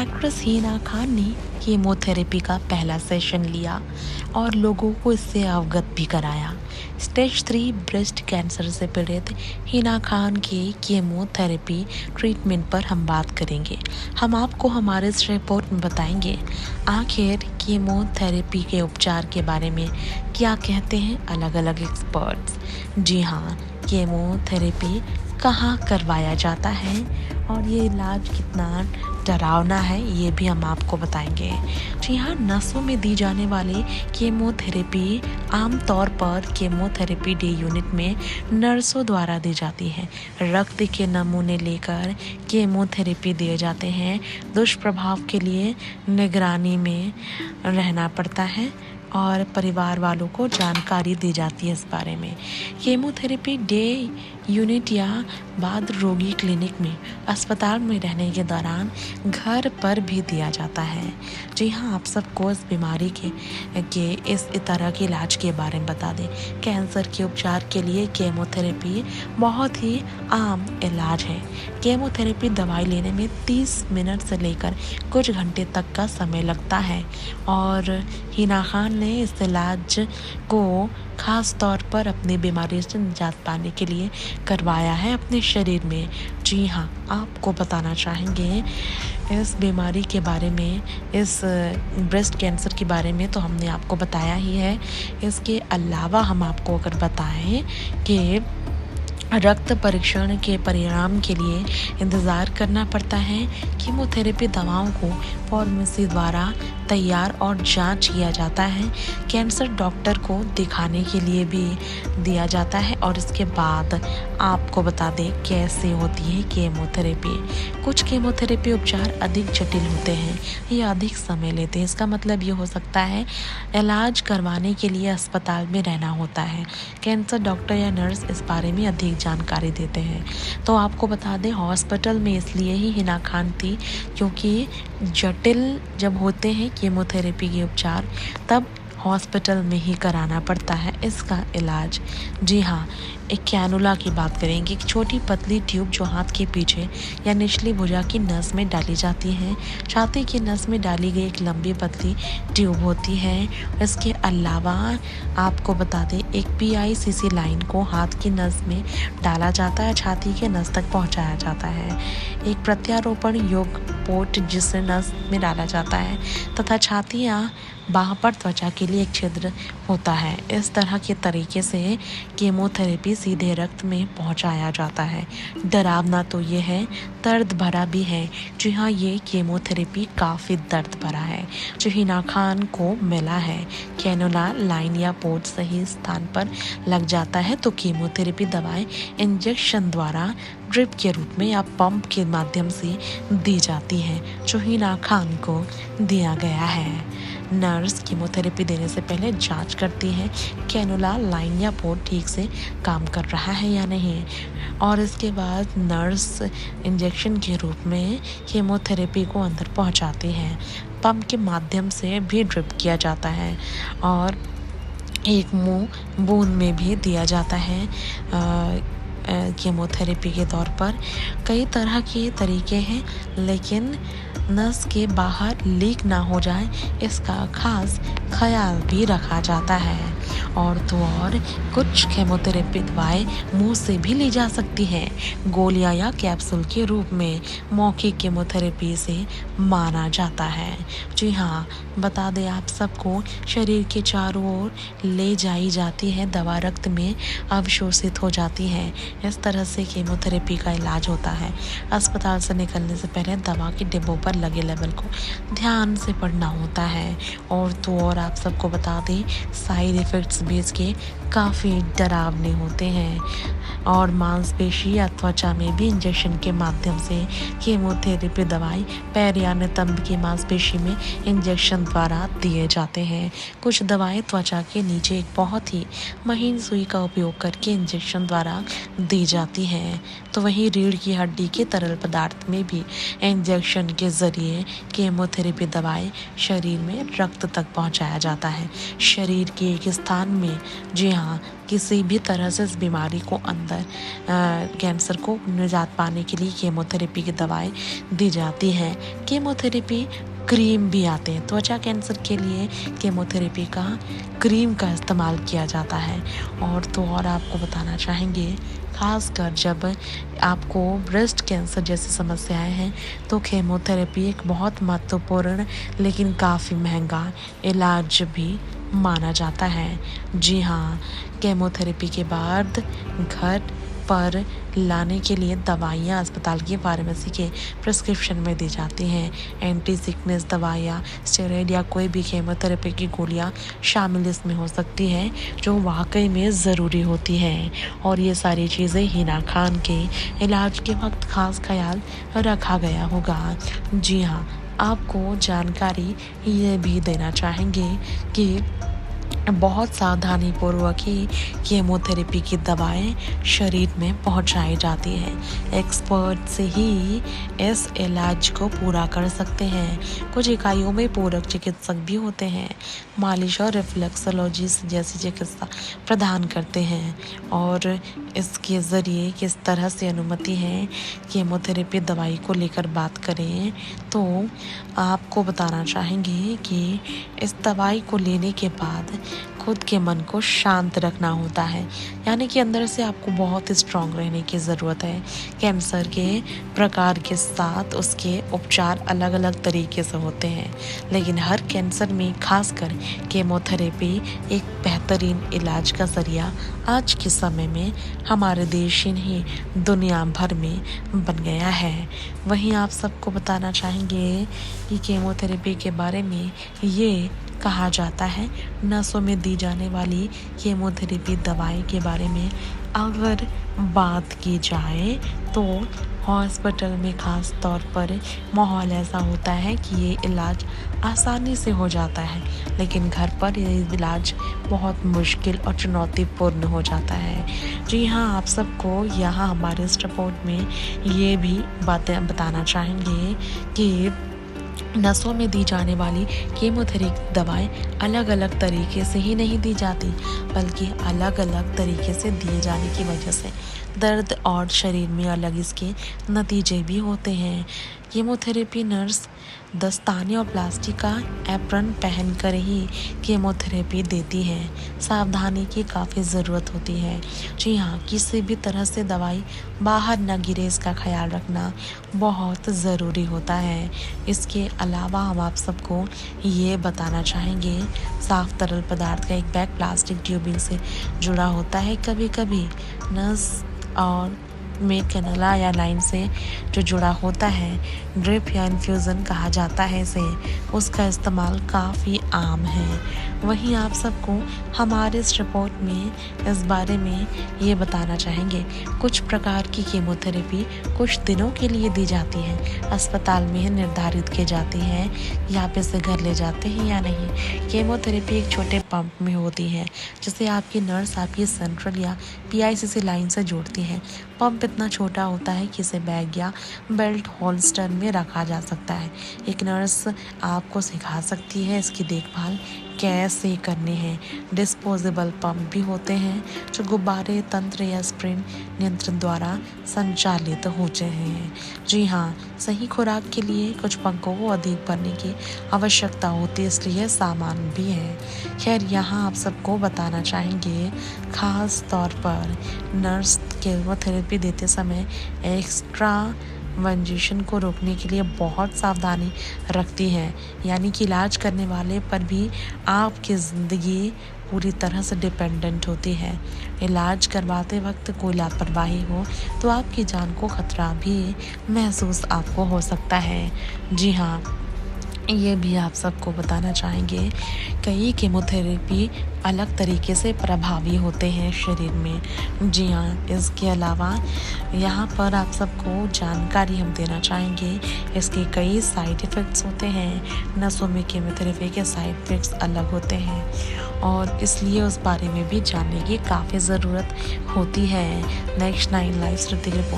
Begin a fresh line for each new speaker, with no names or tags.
Actress Hina Khan ने chemotherapy का पहला सेशन लिया और लोगों को इससे अवगत भी कराया। स्टेज 3 ब्रेस्ट कैंसर से पीड़ित हिना खान की कीमोथेरेपी ट्रीटमेंट पर हम बात करेंगे। हम आपको हमारे इस रिपोर्ट में बताएंगे आखिर कीमोथेरेपी के उपचार के बारे में क्या कहते हैं अलग अलग एक्सपर्ट्स। जी हाँ, कीमोथेरेपी कहाँ करवाया जाता है और ये इलाज कितना डरावना है ये भी हम आपको बताएंगे। जी हाँ, नसों में दी जाने वाली कीमोथेरेपी आमतौर पर कीमोथेरेपी डे यूनिट में नर्सों द्वारा दी जाती है। रक्त के नमूने लेकर कीमोथेरेपी दिए जाते हैं। दुष्प्रभाव के लिए निगरानी में रहना पड़ता है और परिवार वालों को जानकारी दी जाती है इस बारे में। कीमोथेरेपी डे यूनिट या बाद रोगी क्लिनिक में अस्पताल में रहने के दौरान घर पर भी दिया जाता है। जी हाँ, आप सबको इस बीमारी के इस तरह के इलाज के बारे में बता दें। कैंसर के उपचार के लिए कीमोथेरेपी बहुत ही आम इलाज है। कीमोथेरेपी दवाई लेने में 30 मिनट से लेकर कुछ घंटे तक का समय लगता है और हिना खान ने इस इलाज को खास तौर पर अपनी बीमारी से निजात पाने के लिए करवाया है अपने शरीर में। जी हाँ, आपको बताना चाहेंगे इस बीमारी के बारे में, इस ब्रेस्ट कैंसर के बारे में तो हमने आपको बताया ही है। इसके अलावा हम आपको अगर बताएं कि रक्त परीक्षण के परिणाम के लिए इंतज़ार करना पड़ता है। कीमोथेरेपी दवाओं को फार्मेसी द्वारा तैयार और जांच किया जाता है। कैंसर डॉक्टर को दिखाने के लिए भी दिया जाता है और इसके बाद आपको बता दें कैसे होती है कीमोथेरेपी। कुछ कीमोथेरेपी उपचार अधिक जटिल होते हैं या अधिक समय लेते हैं। इसका मतलब ये हो सकता है इलाज करवाने के लिए अस्पताल में रहना होता है। कैंसर डॉक्टर या नर्स इस बारे में अधिक जानकारी देते हैं। तो आपको बता दें हॉस्पिटल में इसलिए ही हिना खान थी क्योंकि जटिल जब होते हैं कीमोथेरेपी के उपचार तब हॉस्पिटल में ही कराना पड़ता है इसका इलाज। जी हाँ, एक कैनुला की बात करेंगे। एक छोटी पतली ट्यूब जो हाथ के पीछे या निचली भुजा की नस में डाली जाती है। छाती की नस में डाली गई एक लंबी पतली ट्यूब होती है। इसके अलावा आपको बता दें एक PICC लाइन को हाथ की नस में डाला जाता है, छाती के नस तक पहुंचाया जाता है। एक प्रत्यारोपण योग पोर्ट जिसे नस में डाला जाता है तथा छाती या बाह पर त्वचा के लिए एक छिद्र होता है। इस तरह के तरीके से कीमोथेरेपी सीधे रक्त में पहुंचाया जाता है। डरावना तो ये है, दर्द भरा भी है। जी हाँ, ये कीमोथेरेपी काफ़ी दर्द भरा है जो हिना खान को मिला है। कैनुला लाइन या पोर्ट सही स्थान पर लग जाता है तो कीमोथेरेपी दवाएं इंजेक्शन द्वारा ड्रिप के रूप में या पंप के माध्यम से दी जाती है जो हिना खान को दिया गया है। नर्स कीमोथेरेपी देने से पहले जांच करती है कैनुला लाइन या पोर्ट ठीक से काम कर रहा है या नहीं और इसके बाद नर्स इंजेक्शन के रूप में कीमोथेरेपी को अंदर पहुंचाती है। पंप के माध्यम से भी ड्रिप किया जाता है और एक मुंह बूंद में भी दिया जाता है। कीमोथेरेपी के तौर पर कई तरह के तरीके हैं लेकिन नस के बाहर लीक ना हो जाए इसका खास ख्याल भी रखा जाता है। और तो और कुछ कीमोथेरेपी दवाएं मुंह से भी ली जा सकती हैं, गोलियां या कैप्सूल के रूप में मौखिक कीमोथेरेपी से माना जाता है। जी हाँ, बता दें आप सबको शरीर के चारों ओर ले जाई जाती है दवा, रक्त में अवशोषित हो जाती है। इस तरह से कीमोथेरेपी का इलाज होता है। अस्पताल से निकलने से पहले दवा के डिब्बों पर लगे लेवल को ध्यान से पढ़ना होता है। और तो और आप सबको बता दें साइड इफ़ेक्ट्स भी इसके काफ़ी डरावने होते हैं और मांसपेशी या त्वचा में भी इंजेक्शन के माध्यम से कीमोथेरेपी दवाई पैर या नितंब की मांसपेशी में इंजेक्शन द्वारा दिए जाते हैं। कुछ दवाएं त्वचा के नीचे एक बहुत ही महीन सुई का उपयोग करके इंजेक्शन द्वारा दी जाती हैं। तो वहीं रीढ़ की हड्डी के तरल पदार्थ में भी इंजेक्शन के जरिए कीमोथेरेपी दवाई शरीर में रक्त तक पहुंचाया जाता है। शरीर के एक स्थान में, जी हाँ, हाँ, किसी भी तरह से इस बीमारी को अंदर कैंसर को निजात पाने के लिए कीमोथेरेपी की दवाएं दी जाती हैं। कीमोथेरेपी क्रीम भी आते हैं। त्वचा कैंसर के लिए कीमोथेरेपी का क्रीम का इस्तेमाल किया जाता है। और आपको बताना चाहेंगे, खासकर जब आपको ब्रेस्ट कैंसर जैसी समस्याएं हैं तो कीमोथेरेपी एक बहुत महत्वपूर्ण लेकिन काफ़ी महंगा इलाज भी माना जाता है। जी हाँ, कीमोथेरेपी के बाद घर पर लाने के लिए दवाइयाँ अस्पताल की फार्मेसी के प्रिस्क्रिप्शन में दी जाती हैं। एंटी सिकनेस दवाइयाँ, स्टेरॉइड या कोई भी कीमोथेरेपी की गोलियाँ शामिल इसमें हो सकती हैं जो वाकई में ज़रूरी होती हैं। और ये सारी चीज़ें हिना खान के इलाज के वक्त खास ख्याल रखा गया होगा। जी हाँ, आपको जानकारी ये भी देना चाहेंगे कि बहुत सावधानी पूर्वक ही कीमोथेरेपी की दवाएं शरीर में पहुंचाई जाती हैं। एक्सपर्ट से ही इस इलाज को पूरा कर सकते हैं। कुछ इकाइयों में पूरक चिकित्सक भी होते हैं, मालिश और रिफ्लेक्सोलॉजिस्ट जैसी चिकित्सा प्रदान करते हैं। और इसके ज़रिए किस तरह से अनुमति है कीमोथेरेपी दवाई को लेकर बात करें तो आपको बताना चाहेंगे कि इस दवाई को लेने के बाद खुद के मन को शांत रखना होता है, यानी कि अंदर से आपको बहुत स्ट्रांग रहने की ज़रूरत है। कैंसर के प्रकार के साथ उसके उपचार अलग अलग तरीके से होते हैं, लेकिन हर कैंसर में खासकर कीमोथेरेपी एक बेहतरीन इलाज का ज़रिया आज के समय में हमारे देश ही नहीं दुनिया भर में बन गया है। वहीं आप सबको बताना चाहेंगे कि कीमोथेरेपी के बारे में ये कहा जाता है, नसों में दी जाने वाली कीमोथेरेपी दवाई के बारे में अगर बात की जाए तो हॉस्पिटल में ख़ास तौर पर माहौल ऐसा होता है कि ये इलाज आसानी से हो जाता है, लेकिन घर पर ये इलाज बहुत मुश्किल और चुनौतीपूर्ण हो जाता है। जी हाँ, आप सबको यहाँ हमारे इस रिपोर्ट में ये भी बातें बताना चाहेंगे कि नसों में दी जाने वाली कीमोथेरेपी दवाएं अलग अलग तरीके से ही नहीं दी जाती, बल्कि अलग अलग तरीके से दिए जाने की वजह से दर्द और शरीर में अलग इसके नतीजे भी होते हैं। कीमोथेरेपी नर्स दस्ताने और प्लास्टिक का एप्रन पहनकर ही कीमोथेरेपी देती है। सावधानी की काफ़ी ज़रूरत होती है। जी हाँ, किसी भी तरह से दवाई बाहर न गिरे इसका ख्याल रखना बहुत ज़रूरी होता है। इसके अलावा हम आप सबको ये बताना चाहेंगे, साफ तरल पदार्थ का एक बैग प्लास्टिक ट्यूबिंग से जुड़ा होता है। कभी कभी नस और में कैनुला या लाइन से जो जुड़ा होता है, ड्रिप या इन्फ्यूज़न कहा जाता है इसे, उसका इस्तेमाल काफ़ी आम है। वहीं आप सबको हमारे इस रिपोर्ट में इस बारे में ये बताना चाहेंगे, कुछ प्रकार की कीमोथेरेपी कुछ दिनों के लिए दी जाती है, अस्पताल में निर्धारित की जाती है या आप इसे घर ले जाते हैं या नहीं। कीमोथेरेपी एक छोटे पंप में होती है जिसे आपकी नर्स आपकी सेंट्रल या PICC लाइन से जोड़ती है। पंप इतना छोटा होता है कि इसे बैग या बेल्ट होल्स्टर में रखा जा सकता है। एक नर्स आपको सिखा सकती है इसकी देखभाल कैसे करनी है। डिस्पोजेबल पंप भी होते हैं जो गुब्बारे तंत्र या स्प्रिंग नियंत्रण द्वारा संचालित होते हैं। जी हाँ, सही खुराक के लिए कुछ पंपों को अधिक भरने की आवश्यकता होती है, इसलिए सामान भी है। खैर, यहाँ आप सबको बताना चाहेंगे, खास तौर पर नर्स कीमोथेरेपी देते समय एक्स्ट्रा वंजेशन को रोकने के लिए बहुत सावधानी रखती है, यानी कि इलाज करने वाले पर भी आपकी ज़िंदगी पूरी तरह से डिपेंडेंट होती है। इलाज करवाते वक्त कोई लापरवाही हो तो आपकी जान को खतरा भी महसूस आपको हो सकता है। जी हाँ, ये भी आप सबको बताना चाहेंगे, कई कीमोथेरेपी अलग तरीके से प्रभावी होते हैं शरीर में। जी हाँ, इसके अलावा यहाँ पर आप सबको जानकारी हम देना चाहेंगे, इसके कई साइड इफ़ेक्ट्स होते हैं। नसों में कीमोथेरेपी के साइड इफ़ेक्ट्स अलग होते हैं और इसलिए उस बारे में भी जानने की काफ़ी ज़रूरत होती है। नेक्स्ट 9 लाइव श्रुति रिपोर्ट।